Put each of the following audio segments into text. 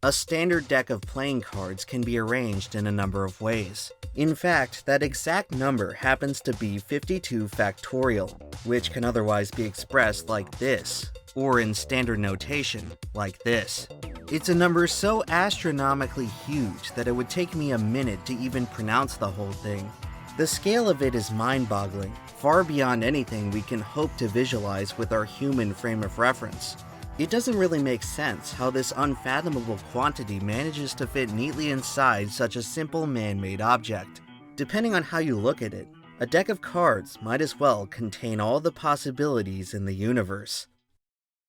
A standard deck of playing cards can be arranged in a number of ways. In fact, that exact number happens to be 52 factorial, which can otherwise be expressed like this, or in standard notation, like this. It's a number so astronomically huge that it would take me a minute to even pronounce the whole thing. The scale of it is mind-boggling, far beyond anything we can hope to visualize with our human frame of reference. It doesn't really make sense how this unfathomable quantity manages to fit neatly inside such a simple man-made object. Depending on how you look at it, a deck of cards might as well contain all the possibilities in the universe.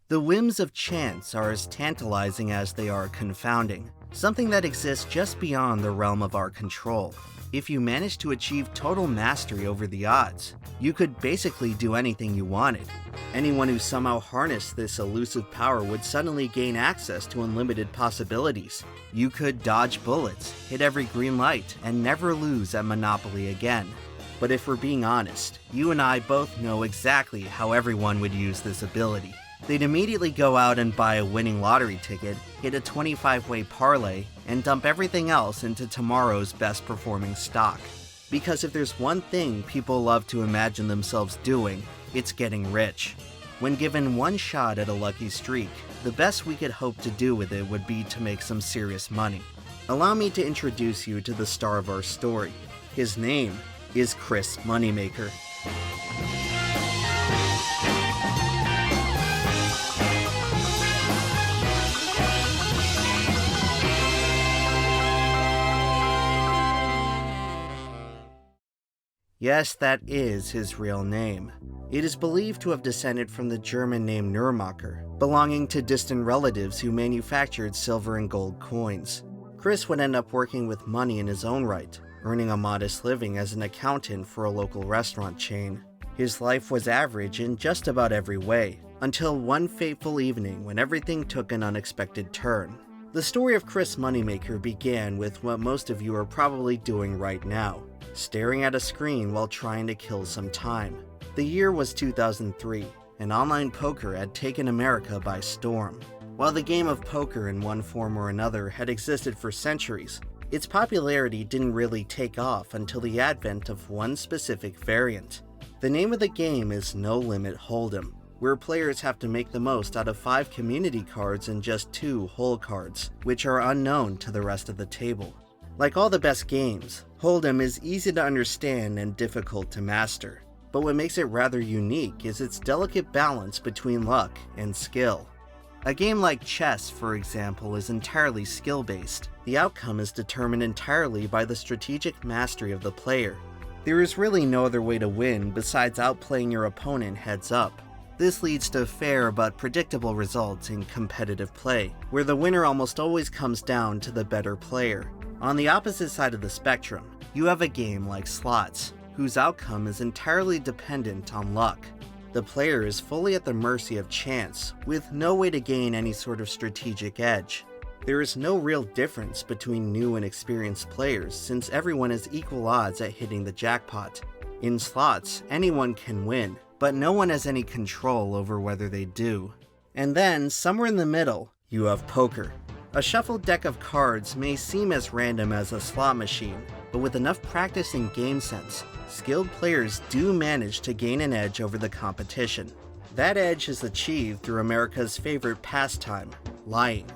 The whims of chance are as tantalizing as they are confounding, something that exists just beyond the realm of our control. If you manage to achieve total mastery over the odds, you could basically do anything you wanted. Anyone who somehow harnessed this elusive power would suddenly gain access to unlimited possibilities. You could dodge bullets, hit every green light, and never lose at Monopoly again. But if we're being honest, you and I both know exactly how everyone would use this ability. They'd immediately go out and buy a winning lottery ticket, hit a 25-way parlay, and dump everything else into tomorrow's best performing stock. Because if there's one thing people love to imagine themselves doing, it's getting rich. When given one shot at a lucky streak, the best we could hope to do with it would be to make some serious money. Allow me to introduce you to the star of our story. His name is Chris Moneymaker. Yes, that is his real name. It is believed to have descended from the German name Nurmacher, belonging to distant relatives who manufactured silver and gold coins. Chris would end up working with money in his own right, earning a modest living as an accountant for a local restaurant chain. His life was average in just about every way, until one fateful evening when everything took an unexpected turn. The story of Chris Moneymaker began with what most of you are probably doing right now, staring at a screen while trying to kill some time. The year was 2003, and online poker had taken America by storm. While the game of poker in one form or another had existed for centuries, its popularity didn't really take off until the advent of one specific variant. The name of the game is No Limit Hold'em, where players have to make the most out of 5 community cards and just 2 hole cards, which are unknown to the rest of the table. Like all the best games, Hold'em is easy to understand and difficult to master, but what makes it rather unique is its delicate balance between luck and skill. A game like chess, for example, is entirely skill-based. The outcome is determined entirely by the strategic mastery of the player. There is really no other way to win besides outplaying your opponent heads up. This leads to fair but predictable results in competitive play, where the winner almost always comes down to the better player. On the opposite side of the spectrum, you have a game like slots, whose outcome is entirely dependent on luck. The player is fully at the mercy of chance, with no way to gain any sort of strategic edge. There is no real difference between new and experienced players since everyone has equal odds at hitting the jackpot. In slots, anyone can win, but no one has any control over whether they do. And then, somewhere in the middle, you have poker. A shuffled deck of cards may seem as random as a slot machine, but with enough practice and game sense, skilled players do manage to gain an edge over the competition. That edge is achieved through America's favorite pastime, lying.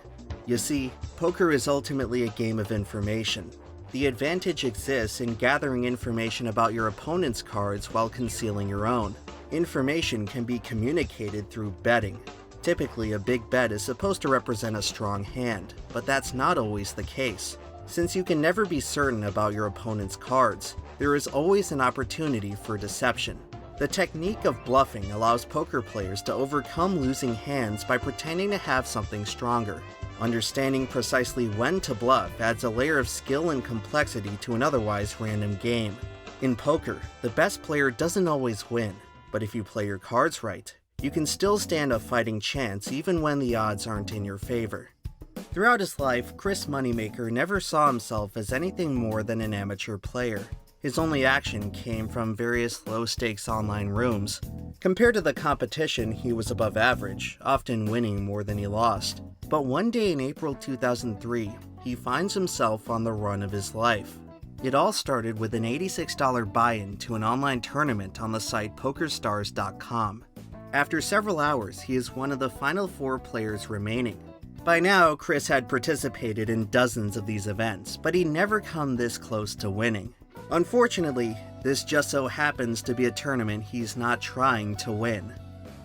You see, poker is ultimately a game of information. The advantage exists in gathering information about your opponent's cards while concealing your own. Information can be communicated through betting. Typically, a big bet is supposed to represent a strong hand, but that's not always the case. Since you can never be certain about your opponent's cards, there is always an opportunity for deception. The technique of bluffing allows poker players to overcome losing hands by pretending to have something stronger. Understanding precisely when to bluff adds a layer of skill and complexity to an otherwise random game. In poker, the best player doesn't always win, but if you play your cards right, you can still stand a fighting chance even when the odds aren't in your favor. Throughout his life, Chris Moneymaker never saw himself as anything more than an amateur player. His only action came from various low-stakes online rooms. Compared to the competition, he was above average, often winning more than he lost. But one day in April 2003, he finds himself on the run of his life. It all started with an $86 buy-in to an online tournament on the site PokerStars.com. After several hours, he is one of the final 4 players remaining. By now, Chris had participated in dozens of these events, but he never come this close to winning. Unfortunately, this just so happens to be a tournament he's not trying to win.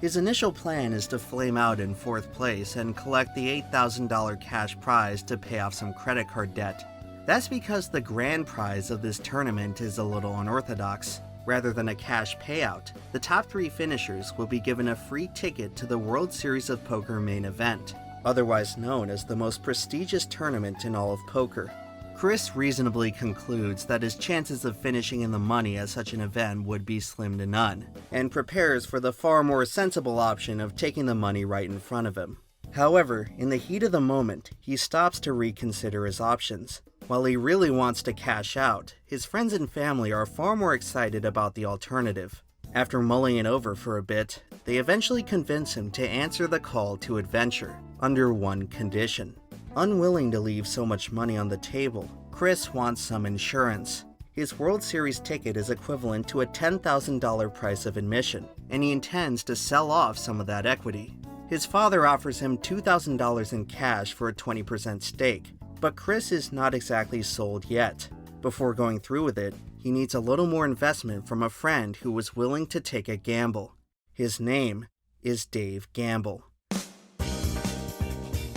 His initial plan is to flame out in 4th place and collect the $8,000 cash prize to pay off some credit card debt. That's because the grand prize of this tournament is a little unorthodox. Rather than a cash payout, the top 3 finishers will be given a free ticket to the World Series of Poker main event, otherwise known as the most prestigious tournament in all of poker. Chris reasonably concludes that his chances of finishing in the money at such an event would be slim to none, and prepares for the far more sensible option of taking the money right in front of him. However, in the heat of the moment, he stops to reconsider his options. While he really wants to cash out, his friends and family are far more excited about the alternative. After mulling it over for a bit, they eventually convince him to answer the call to adventure, under one condition. Unwilling to leave so much money on the table, Chris wants some insurance. His World Series ticket is equivalent to a $10,000 price of admission, and he intends to sell off some of that equity. His father offers him $2,000 in cash for a 20% stake, but Chris is not exactly sold yet. Before going through with it, he needs a little more investment from a friend who was willing to take a gamble. His name is Dave Gamble.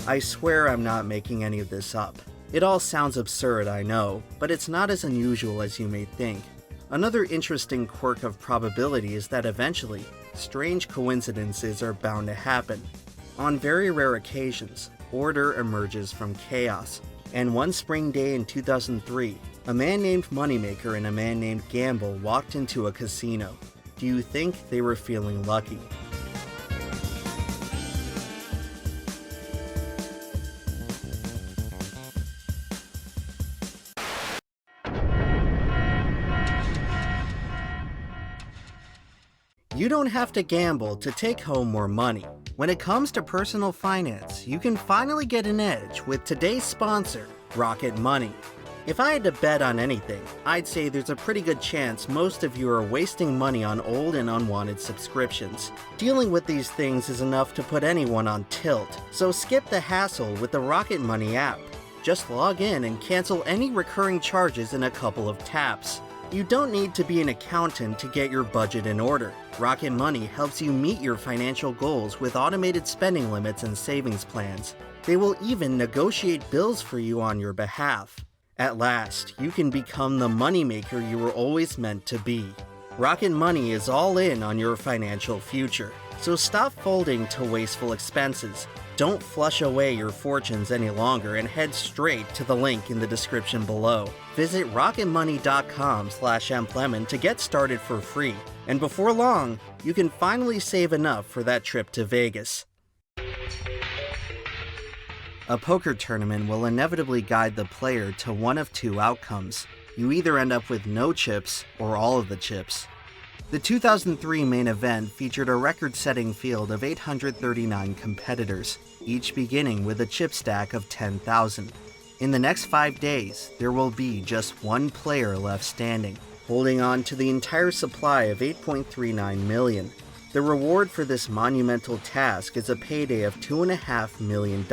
I swear I'm not making any of this up. It all sounds absurd, I know, but it's not as unusual as you may think. Another interesting quirk of probability is that eventually, strange coincidences are bound to happen. On very rare occasions, order emerges from chaos. And one spring day in 2003, a man named Moneymaker and a man named Gamble walked into a casino. Do you think they were feeling lucky? You don't have to gamble to take home more money. When it comes to personal finance, you can finally get an edge with today's sponsor, Rocket Money. If I had to bet on anything, I'd say there's a pretty good chance most of you are wasting money on old and unwanted subscriptions. Dealing with these things is enough to put anyone on tilt, so skip the hassle with the Rocket Money app. Just log in and cancel any recurring charges in a couple of taps. You don't need to be an accountant to get your budget in order. Rocket Money helps you meet your financial goals with automated spending limits and savings plans. They will even negotiate bills for you on your behalf. At last, you can become the moneymaker you were always meant to be. Rocket Money is all in on your financial future, so stop folding to wasteful expenses. Don't flush away your fortunes any longer and head straight to the link in the description below. Visit rocketmoney.com/EmpLemon to get started for free. And before long, you can finally save enough for that trip to Vegas. A poker tournament will inevitably guide the player to one of 2 outcomes. You either end up with no chips or all of the chips. The 2003 main event featured a record-setting field of 839 competitors, each beginning with a chip stack of 10,000. In the next 5 days, there will be just one player left standing, holding on to the entire supply of 8.39 million. The reward for this monumental task is a payday of $2.5 million.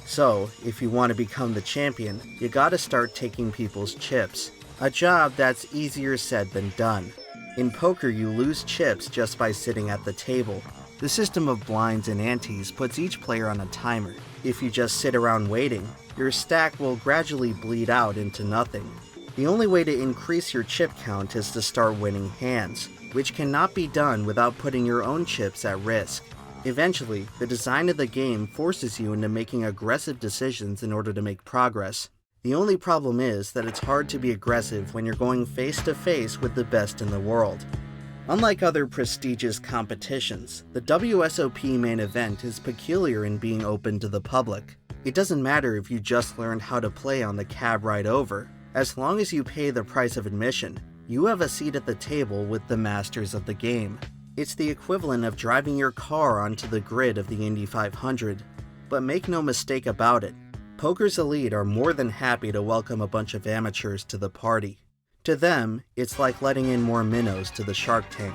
So, if you want to become the champion, you gotta start taking people's chips. A job that's easier said than done. In poker, you lose chips just by sitting at the table. The system of blinds and antes puts each player on a timer. If you just sit around waiting, your stack will gradually bleed out into nothing. The only way to increase your chip count is to start winning hands, which cannot be done without putting your own chips at risk. Eventually, the design of the game forces you into making aggressive decisions in order to make progress. The only problem is that it's hard to be aggressive when you're going face to face with the best in the world. Unlike other prestigious competitions, the WSOP main event is peculiar in being open to the public. It doesn't matter if you just learned how to play on the cab ride over. As long as you pay the price of admission, you have a seat at the table with the masters of the game. It's the equivalent of driving your car onto the grid of the Indy 500. But make no mistake about it, poker's elite are more than happy to welcome a bunch of amateurs to the party. To them, it's like letting in more minnows to the Shark Tank.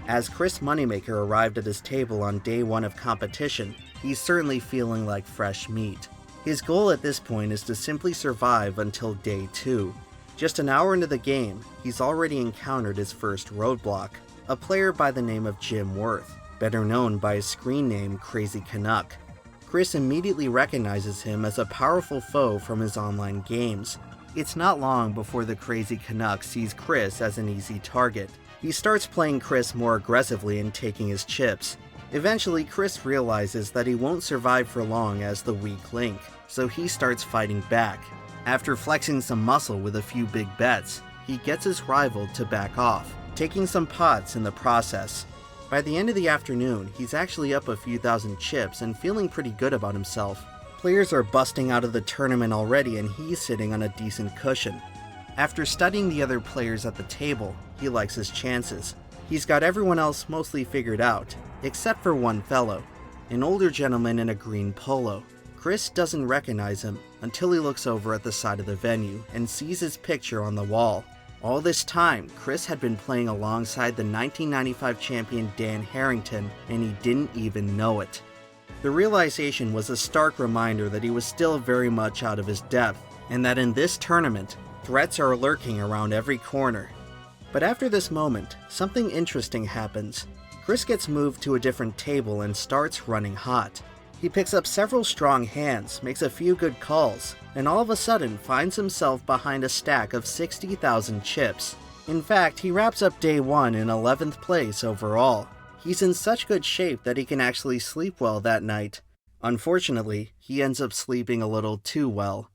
As Chris Moneymaker arrived at his table on day 1 of competition, he's certainly feeling like fresh meat. His goal at this point is to simply survive until day 2. Just an hour into the game, he's already encountered his first roadblock, a player by the name of Jim Worth, better known by his screen name Crazy Canuck. Chris immediately recognizes him as a powerful foe from his online games. It's not long before the Crazy Canuck sees Chris as an easy target. He starts playing Chris more aggressively and taking his chips. Eventually, Chris realizes that he won't survive for long as the weak link, so he starts fighting back. After flexing some muscle with a few big bets, he gets his rival to back off, taking some pots in the process. By the end of the afternoon, he's actually up a few thousand chips and feeling pretty good about himself. Players are busting out of the tournament already and he's sitting on a decent cushion. After studying the other players at the table, he likes his chances. He's got everyone else mostly figured out, except for one fellow, an older gentleman in a green polo. Chris doesn't recognize him until he looks over at the side of the venue and sees his picture on the wall. All this time, Chris had been playing alongside the 1995 champion Dan Harrington, and he didn't even know it. The realization was a stark reminder that he was still very much out of his depth, and that in this tournament, threats are lurking around every corner. But after this moment, something interesting happens. Chris gets moved to a different table and starts running hot. He picks up several strong hands, makes a few good calls, and all of a sudden finds himself behind a stack of 60,000 chips. In fact, he wraps up day 1 in 11th place overall. He's in such good shape that he can actually sleep well that night. Unfortunately, he ends up sleeping a little too well.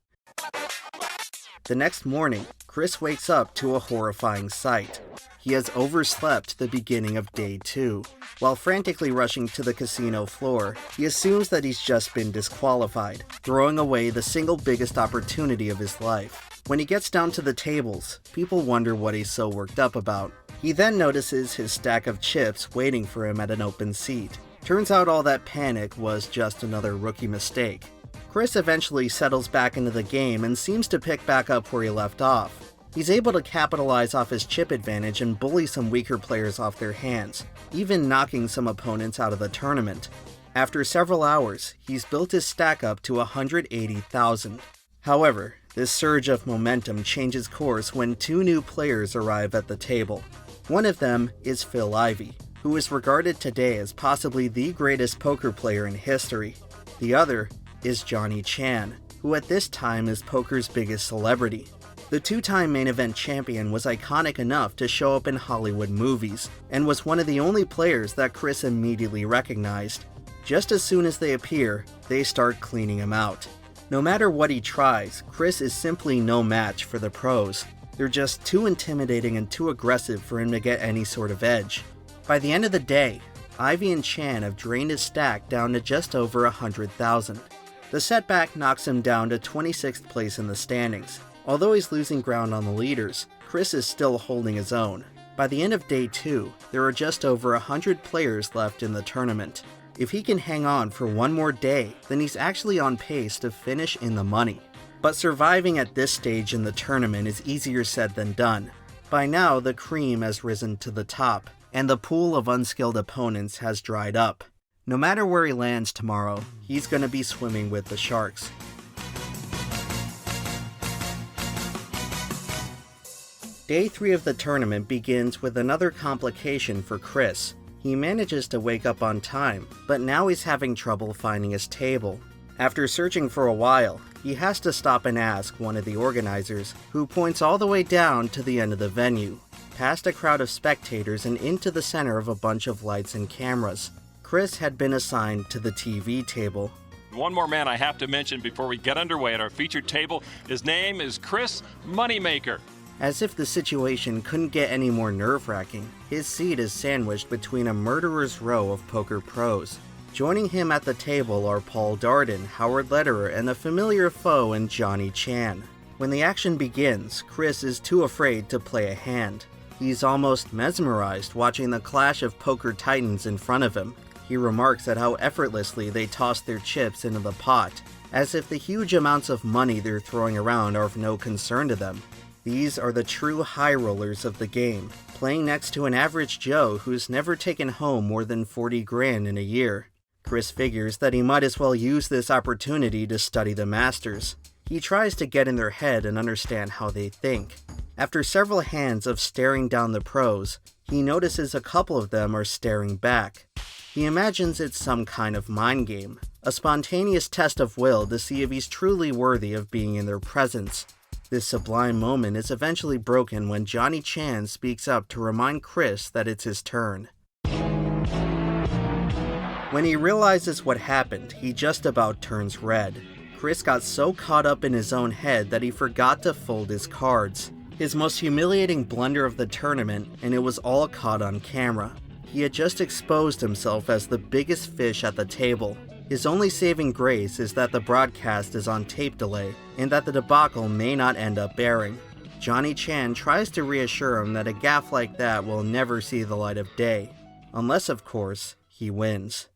The next morning, Chris wakes up to a horrifying sight. He has overslept the beginning of day 2. While frantically rushing to the casino floor, he assumes that he's just been disqualified, throwing away the single biggest opportunity of his life. When he gets down to the tables, people wonder what he's so worked up about. He then notices his stack of chips waiting for him at an open seat. Turns out all that panic was just another rookie mistake. Chris eventually settles back into the game and seems to pick back up where he left off. He's able to capitalize off his chip advantage and bully some weaker players off their hands, even knocking some opponents out of the tournament. After several hours, he's built his stack up to 180,000. However, this surge of momentum changes course when 2 new players arrive at the table. One of them is Phil Ivey, who is regarded today as possibly the greatest poker player in history. The other is Johnny Chan, who at this time is poker's biggest celebrity. The 2-time main event champion was iconic enough to show up in Hollywood movies, and was one of the only players that Chris immediately recognized. Just as soon as they appear, they start cleaning him out. No matter what he tries, Chris is simply no match for the pros. They're just too intimidating and too aggressive for him to get any sort of edge. By the end of the day, Ivey and Chan have drained his stack down to just over 100,000. The setback knocks him down to 26th place in the standings. Although he's losing ground on the leaders, Chris is still holding his own. By the end of day 2, there are just over 100 players left in the tournament. If he can hang on for one more day, then he's actually on pace to finish in the money. But surviving at this stage in the tournament is easier said than done. By now, the cream has risen to the top, and the pool of unskilled opponents has dried up. No matter where he lands tomorrow, he's going to be swimming with the sharks. Day 3 of the tournament begins with another complication for Chris. He manages to wake up on time, but now he's having trouble finding his table. After searching for a while, he has to stop and ask one of the organizers, who points all the way down to the end of the venue, past a crowd of spectators and into the center of a bunch of lights and cameras. Chris had been assigned to the TV table. One more man I have to mention before we get underway at our featured table. His name is Chris Moneymaker. As if the situation couldn't get any more nerve-wracking, his seat is sandwiched between a murderer's row of poker pros. Joining him at the table are Paul Darden, Howard Lederer, and a familiar foe in Johnny Chan. When the action begins, Chris is too afraid to play a hand. He's almost mesmerized watching the clash of poker titans in front of him. He remarks at how effortlessly they toss their chips into the pot, as if the huge amounts of money they're throwing around are of no concern to them. These are the true high rollers of the game, playing next to an average Joe who's never taken home more than 40 grand in a year. Chris figures that he might as well use this opportunity to study the masters. He tries to get in their head and understand how they think. After several hands of staring down the pros, he notices a couple of them are staring back. He imagines it's some kind of mind game, a spontaneous test of will to see if he's truly worthy of being in their presence. This sublime moment is eventually broken when Johnny Chan speaks up to remind Chris that it's his turn. When he realizes what happened, he just about turns red. Chris got so caught up in his own head that he forgot to fold his cards. His most humiliating blunder of the tournament, and it was all caught on camera. He had just exposed himself as the biggest fish at the table. His only saving grace is that the broadcast is on tape delay, and that the debacle may not end up airing. Johnny Chan tries to reassure him that a gaffe like that will never see the light of day. Unless, of course, he wins.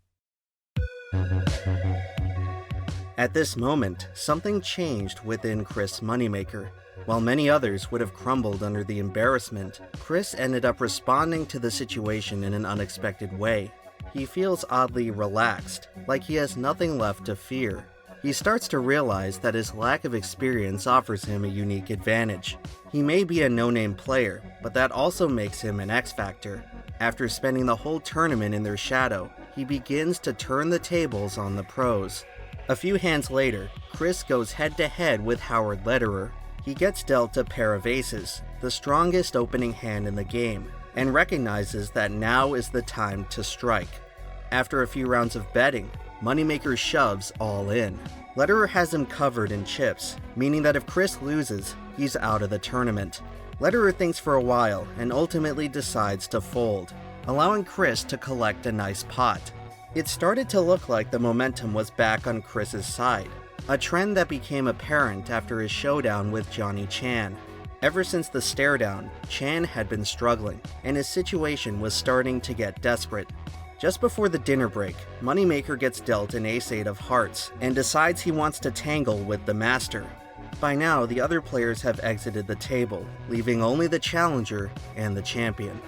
At this moment, something changed within Chris Moneymaker. While many others would have crumbled under the embarrassment, Chris ended up responding to the situation in an unexpected way. He feels oddly relaxed, like he has nothing left to fear. He starts to realize that his lack of experience offers him a unique advantage. He may be a no-name player, but that also makes him an X-Factor. After spending the whole tournament in their shadow, he begins to turn the tables on the pros. A few hands later, Chris goes head-to-head with Howard Lederer. He gets dealt a pair of aces, the strongest opening hand in the game, and recognizes that now is the time to strike. After a few rounds of betting, Moneymaker shoves all in. Lederer has him covered in chips, meaning that if Chris loses, he's out of the tournament. Lederer thinks for a while and ultimately decides to fold, allowing Chris to collect a nice pot. It started to look like the momentum was back on Chris's side, a trend that became apparent after his showdown with Johnny Chan. Ever since the stare-down, Chan had been struggling, and his situation was starting to get desperate. Just before the dinner break, Moneymaker gets dealt an ace-8 of hearts, and decides he wants to tangle with the master. By now, the other players have exited the table, leaving only the challenger and the champion.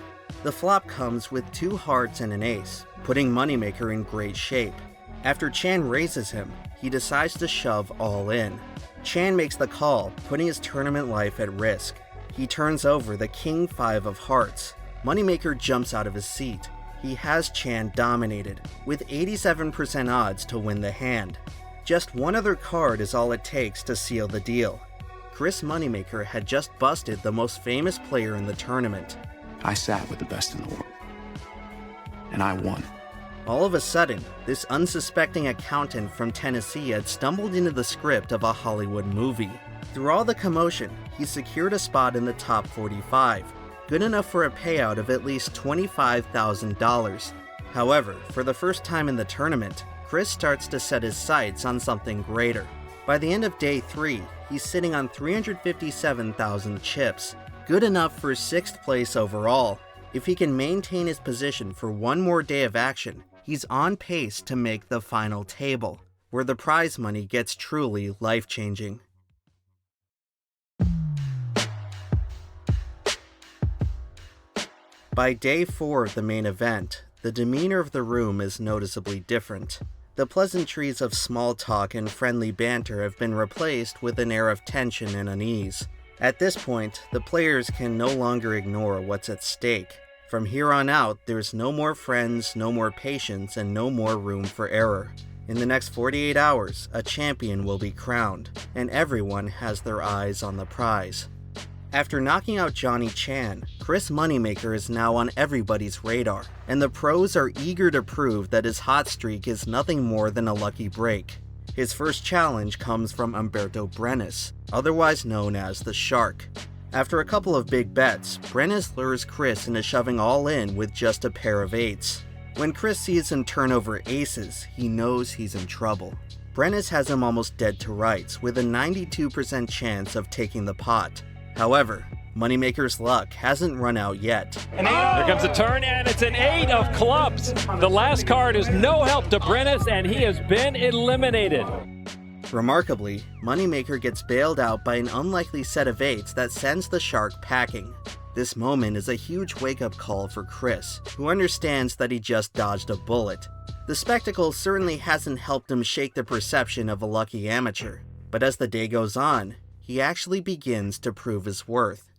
The flop comes with 2 hearts and an ace, putting Moneymaker in great shape. After Chan raises him, he decides to shove all in. Chan makes the call, putting his tournament life at risk. He turns over the King 5 of hearts. Moneymaker jumps out of his seat. He has Chan dominated, with 87% odds to win the hand. Just one other card is all it takes to seal the deal. Chris Moneymaker had just busted the most famous player in the tournament. I sat with the best in the world, and I won. All of a sudden, this unsuspecting accountant from Tennessee had stumbled into the script of a Hollywood movie. Through all the commotion, he secured a spot in the top 45, good enough for a payout of at least $25,000. However, for the first time in the tournament, Chris starts to set his sights on something greater. By the end of day 3, he's sitting on 357,000 chips, good enough for 6th place overall. If he can maintain his position for one more day of action, he's on pace to make the final table, where the prize money gets truly life-changing. By day 4 of the main event, the demeanor of the room is noticeably different. The pleasantries of small talk and friendly banter have been replaced with an air of tension and unease. At this point, the players can no longer ignore what's at stake. From here on out, there's no more friends, no more patience, and no more room for error. In the next 48 hours, a champion will be crowned, and everyone has their eyes on the prize. After knocking out Johnny Chan, Chris Moneymaker is now on everybody's radar, and the pros are eager to prove that his hot streak is nothing more than a lucky break. His first challenge comes from Umberto Brenes, otherwise known as the Shark. After a couple of big bets, Brenes lures Chris into shoving all in with just a pair of 8s. When Chris sees him turn over aces, he knows he's in trouble. Brenes has him almost dead to rights, with a 92% chance of taking the pot. However, Moneymaker's luck hasn't run out yet. Here comes a turn, and it's an 8 of clubs. The last card is no help to Brennis, and he has been eliminated. Remarkably, Moneymaker gets bailed out by an unlikely set of 8s that sends the shark packing. This moment is a huge wake-up call for Chris, who understands that he just dodged a bullet. The spectacle certainly hasn't helped him shake the perception of a lucky amateur, but as the day goes on, he actually begins to prove his worth.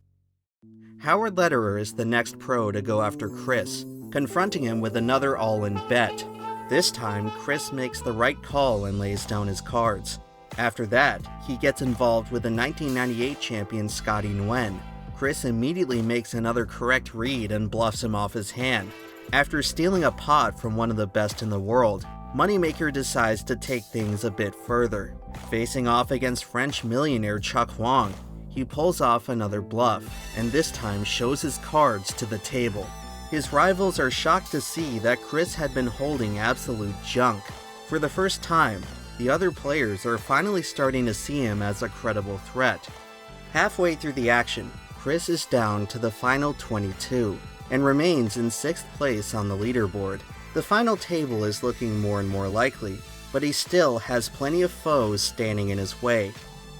Howard Lederer is the next pro to go after Chris, confronting him with another all-in bet. This time, Chris makes the right call and lays down his cards. After that, he gets involved with the 1998 champion Scotty Nguyen. Chris immediately makes another correct read and bluffs him off his hand. After stealing a pot from one of the best in the world, Moneymaker decides to take things a bit further. Facing off against French millionaire Chuck Wong, he pulls off another bluff, and this time shows his cards to the table. His rivals are shocked to see that Chris had been holding absolute junk. For the first time, the other players are finally starting to see him as a credible threat. Halfway through the action, Chris is down to the final 22, and remains in 6th place on the leaderboard. The final table is looking more and more likely, but he still has plenty of foes standing in his way.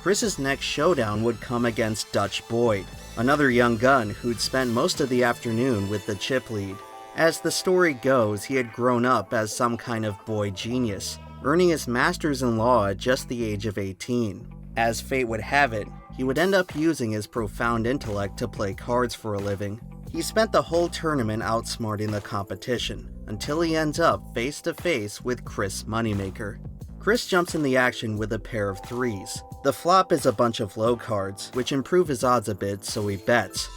Chris's next showdown would come against Dutch Boyd, another young gun who'd spent most of the afternoon with the chip lead. As the story goes, he had grown up as some kind of boy genius, earning his master's in law at just the age of 18. As fate would have it, he would end up using his profound intellect to play cards for a living. He spent the whole tournament outsmarting the competition, until he ends up face to face with Chris Moneymaker. Chris jumps in the action with a pair of 3s. The flop is a bunch of low cards, which improve his odds a bit, so he bets.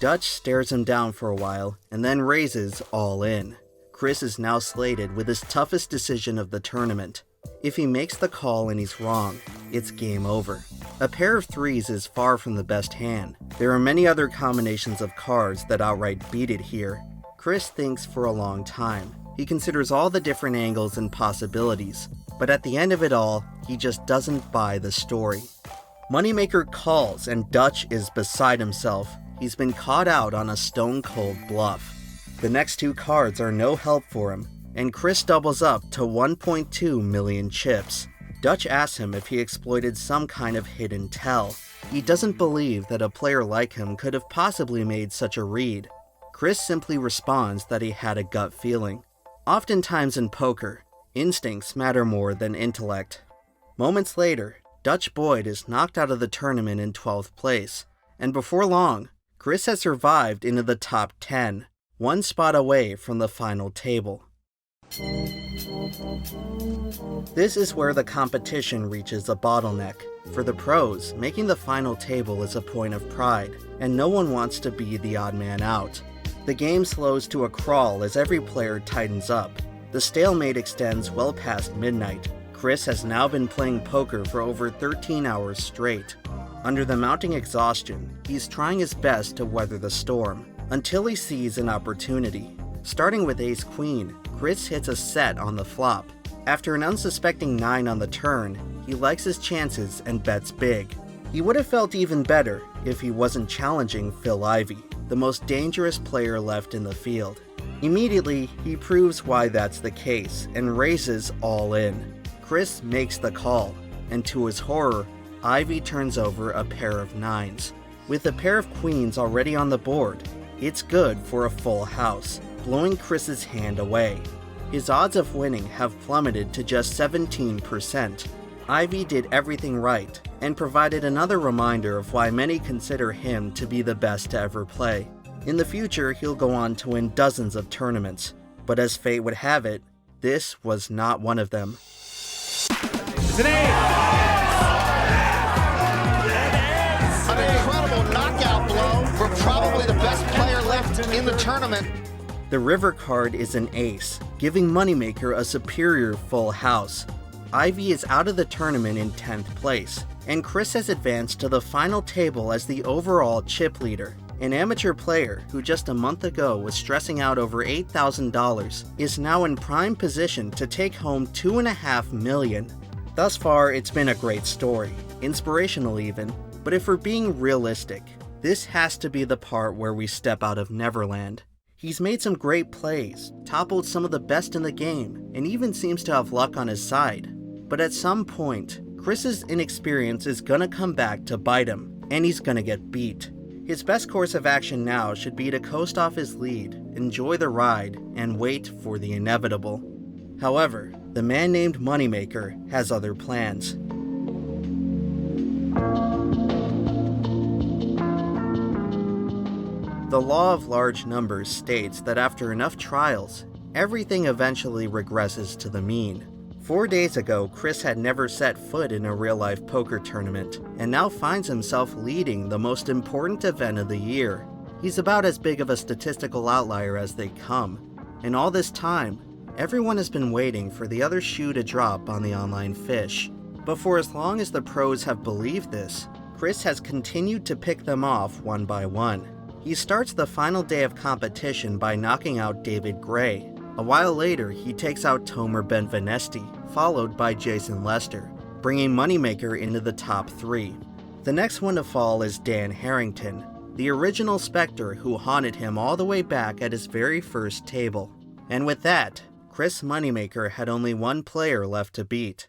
Dutch stares him down for a while, and then raises all in. Chris is now slated with his toughest decision of the tournament. If he makes the call and he's wrong, it's game over. A pair of 3s is far from the best hand. There are many other combinations of cards that outright beat it here. Chris thinks for a long time. He considers all the different angles and possibilities, but at the end of it all, he just doesn't buy the story. Moneymaker calls and Dutch is beside himself. He's been caught out on a stone-cold bluff. The next 2 cards are no help for him, and Chris doubles up to 1.2 million chips. Dutch asks him if he exploited some kind of hidden tell. He doesn't believe that a player like him could have possibly made such a read. Chris simply responds that he had a gut feeling. Oftentimes in poker, instincts matter more than intellect. Moments later, Dutch Boyd is knocked out of the tournament in 12th place, and before long, Chris has survived into the top 10, one spot away from the final table. This is where the competition reaches a bottleneck. For the pros, making the final table is a point of pride, and no one wants to be the odd man out. The game slows to a crawl as every player tightens up. The stalemate extends well past midnight. Chris has now been playing poker for over 13 hours straight. Under the mounting exhaustion, he's trying his best to weather the storm, until he sees an opportunity. Starting with ace-queen, Chris hits a set on the flop. After an unsuspecting 9 on the turn, he likes his chances and bets big. He would have felt even better if he wasn't challenging Phil Ivey, the most dangerous player left in the field. Immediately, he proves why that's the case and raises all in. Chris makes the call, and to his horror, Ivey turns over a pair of 9s. With a pair of queens already on the board, it's good for a full house, blowing Chris's hand away. His odds of winning have plummeted to just 17%. Ivey did everything right, and provided another reminder of why many consider him to be the best to ever play. In the future, he'll go on to win dozens of tournaments, but as fate would have it, this was not one of them. It's an ace! An incredible knockout blow for probably the best player left in the tournament. The river card is an ace, giving Moneymaker a superior full house. Ivey is out of the tournament in 10th place, and Chris has advanced to the final table as the overall chip leader. An amateur player who just a month ago was stressing out over $8,000 is now in prime position to take home $2.5 million. Thus far, it's been a great story, inspirational even, but if we're being realistic, This has to be the part where we step out of Neverland. He's made some great plays, toppled some of the best in the game, and even seems to have luck on his side. But at some point, Chris's inexperience is gonna come back to bite him, and he's gonna get beat. His best course of action now should be to coast off his lead, enjoy the ride, and wait for the inevitable. However, the man named Moneymaker has other plans. The law of large numbers states that after enough trials, everything eventually regresses to the mean. 4 days ago, Chris had never set foot in a real-life poker tournament, and now finds himself leading the most important event of the year. He's about as big of a statistical outlier as they come, and all this time, everyone has been waiting for the other shoe to drop on the online fish. But for as long as the pros have believed this, Chris has continued to pick them off one by one. He starts the final day of competition by knocking out David Gray. A while later, he takes out Tomer Benvenesti, followed by Jason Lester, bringing Moneymaker into the top 3. The next one to fall is Dan Harrington, the original Spectre who haunted him all the way back at his very first table. And with that, Chris Moneymaker had only one player left to beat.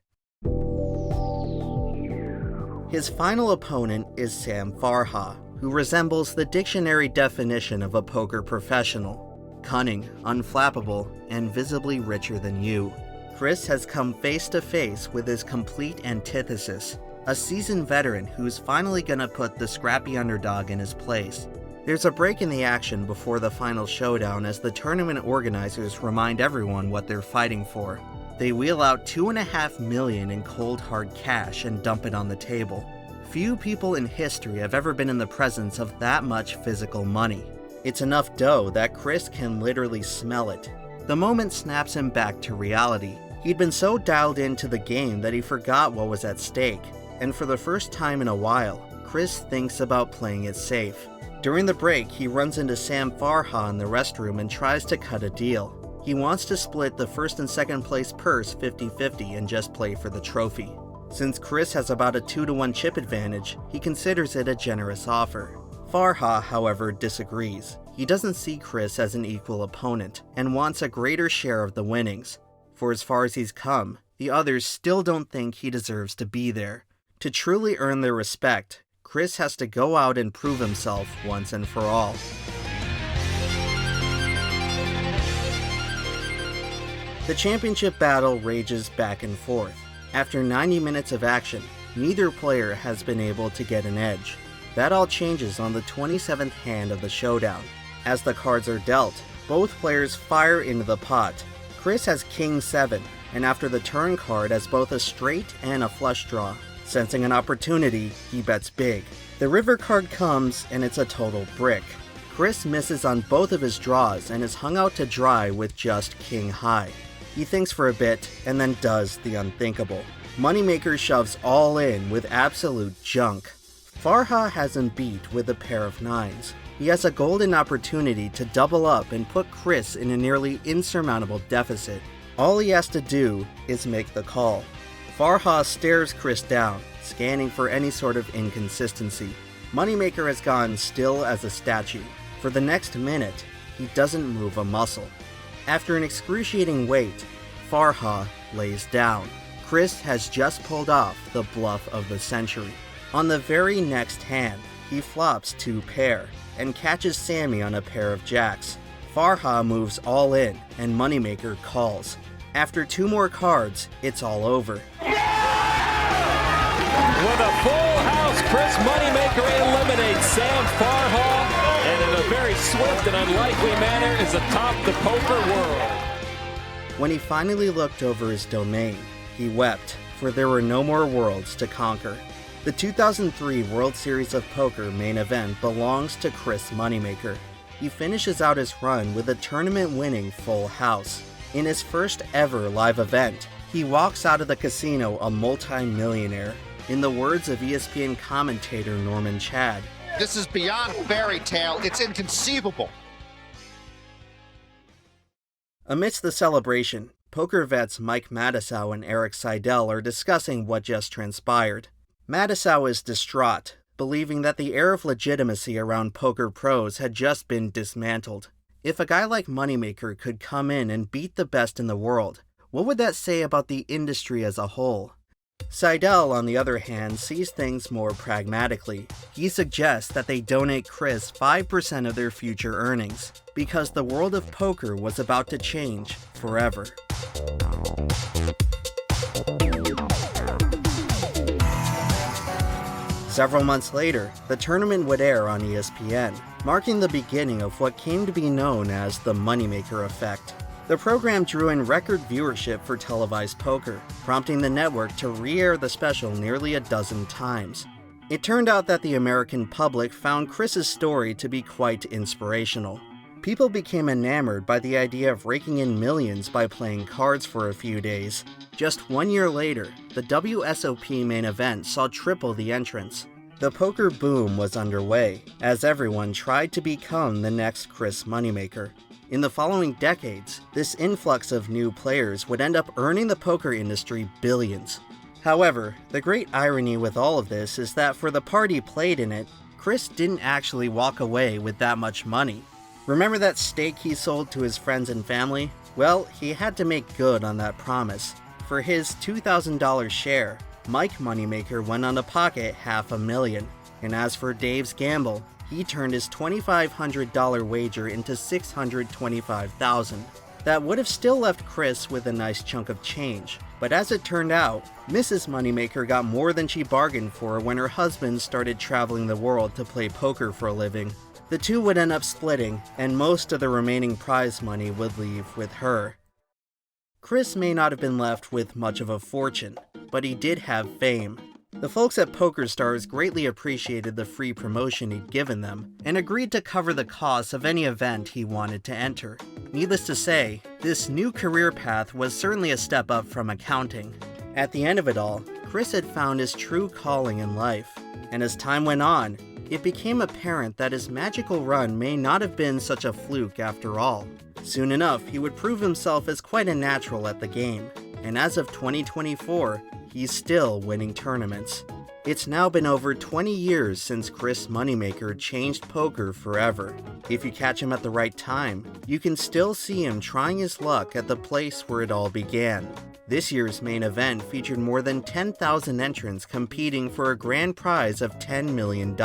His final opponent is Sam Farha, who resembles the dictionary definition of a poker professional. Cunning, unflappable, and visibly richer than you. Chris has come face to face with his complete antithesis, a seasoned veteran who's finally gonna put the scrappy underdog in his place. There's a break in the action before the final showdown as the tournament organizers remind everyone what they're fighting for. They wheel out $2.5 million in cold hard cash and dump it on the table. Few people in history have ever been in the presence of that much physical money. It's enough dough that Chris can literally smell it. The moment snaps him back to reality. He'd been so dialed into the game that he forgot what was at stake, and for the first time in a while, Chris thinks about playing it safe. During the break, he runs into Sam Farha in the restroom and tries to cut a deal. He wants to split the first and second place purse 50-50 and just play for the trophy. Since Chris has about a 2-to-1 chip advantage, he considers it a generous offer. Farha, however, disagrees. He doesn't see Chris as an equal opponent, and wants a greater share of the winnings. For as far as he's come, the others still don't think he deserves to be there. To truly earn their respect, Chris has to go out and prove himself once and for all. The championship battle rages back and forth. After 90 minutes of action, neither player has been able to get an edge. That all changes on the 27th hand of the showdown. As the cards are dealt, both players fire into the pot. Chris has King 7, and after the turn card has both a straight and a flush draw. Sensing an opportunity, he bets big. The river card comes, and it's a total brick. Chris misses on both of his draws and is hung out to dry with just King High. He thinks for a bit, and then does the unthinkable. Moneymaker shoves all in with absolute junk. Farha has him beat with a pair of 9s. He has a golden opportunity to double up and put Chris in a nearly insurmountable deficit. All he has to do is make the call. Farha stares Chris down, scanning for any sort of inconsistency. Moneymaker has gone still as a statue. For the next minute, he doesn't move a muscle. After an excruciating wait, Farha lays down. Chris has just pulled off the bluff of the century. On the very next hand, he flops 2 pair and catches Sammy on a pair of jacks. Farha moves all in and Moneymaker calls. After 2 more cards, it's all over. With a full house, Chris Moneymaker eliminates Sam Farha, and in a very swift and unlikely manner is atop the poker world. When he finally looked over his domain, he wept, for there were no more worlds to conquer. The 2003 World Series of Poker main event belongs to Chris Moneymaker. He finishes out his run with a tournament-winning full house. In his first ever live event, he walks out of the casino a multi-millionaire. In the words of ESPN commentator Norman Chad, This is beyond fairy tale. It's inconceivable. Amidst the celebration, poker vets Mike Matusow and Eric Seidel are discussing what just transpired. Matusow is distraught, believing that the air of legitimacy around poker pros had just been dismantled. If a guy like Moneymaker could come in and beat the best in the world, what would that say about the industry as a whole? Seidel, on the other hand, sees things more pragmatically. He suggests that they donate Chris 5% of their future earnings, because the world of poker was about to change forever. Several months later, the tournament would air on ESPN, marking the beginning of what came to be known as the Moneymaker effect. The program drew in record viewership for televised poker, prompting the network to re-air the special nearly a dozen times. It turned out that the American public found Chris's story to be quite inspirational. People became enamored by the idea of raking in millions by playing cards for a few days. Just 1 year later, the WSOP main event saw triple the entrants. The poker boom was underway, as everyone tried to become the next Chris Moneymaker. In the following decades, this influx of new players would end up earning the poker industry billions. However, the great irony with all of this is that for the part he played in it, Chris didn't actually walk away with that much money. Remember that steak he sold to his friends and family? Well, he had to make good on that promise. For his $2,000 share, Mike Moneymaker went on to pocket $500,000. And as for Dave's gamble, he turned his $2,500 wager into $625,000. That would have still left Chris with a nice chunk of change. But as it turned out, Mrs. Moneymaker got more than she bargained for when her husband started traveling the world to play poker for a living. The two would end up splitting, and most of the remaining prize money would leave with her. Chris may not have been left with much of a fortune, but he did have fame. The folks at PokerStars greatly appreciated the free promotion he'd given them, and agreed to cover the costs of any event he wanted to enter. Needless to say, this new career path was certainly a step up from accounting. At the end of it all, Chris had found his true calling in life, and as time went on, it became apparent that his magical run may not have been such a fluke after all. Soon enough, he would prove himself as quite a natural at the game, and as of 2024, he's still winning tournaments. It's now been over 20 years since Chris Moneymaker changed poker forever. If you catch him at the right time, you can still see him trying his luck at the place where it all began. This year's main event featured more than 10,000 entrants competing for a grand prize of $10 million.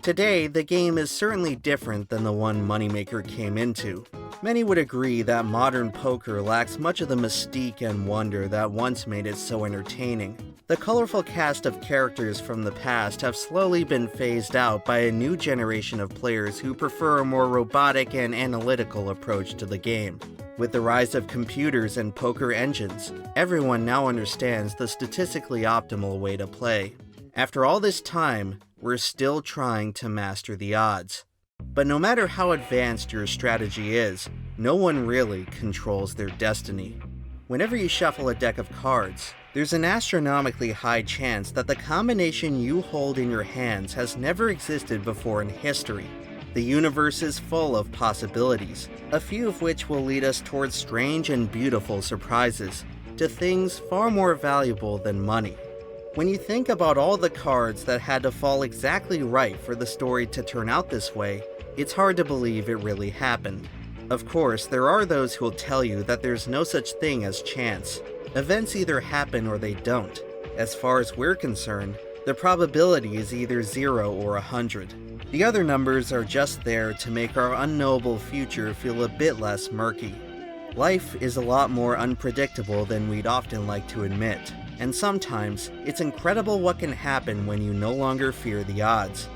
Today, the game is certainly different than the one Moneymaker came into. Many would agree that modern poker lacks much of the mystique and wonder that once made it so entertaining. The colorful cast of characters from the past have slowly been phased out by a new generation of players who prefer a more robotic and analytical approach to the game. With the rise of computers and poker engines, everyone now understands the statistically optimal way to play. After all this time, we're still trying to master the odds. But no matter how advanced your strategy is, no one really controls their destiny. Whenever you shuffle a deck of cards, there's an astronomically high chance that the combination you hold in your hands has never existed before in history. The universe is full of possibilities, a few of which will lead us towards strange and beautiful surprises, to things far more valuable than money. When you think about all the cards that had to fall exactly right for the story to turn out this way, it's hard to believe it really happened. Of course, there are those who will tell you that there's no such thing as chance. Events either happen or they don't. As far as we're concerned, the probability is either 0 or 100. The other numbers are just there to make our unknowable future feel a bit less murky. Life is a lot more unpredictable than we'd often like to admit, and sometimes it's incredible what can happen when you no longer fear the odds.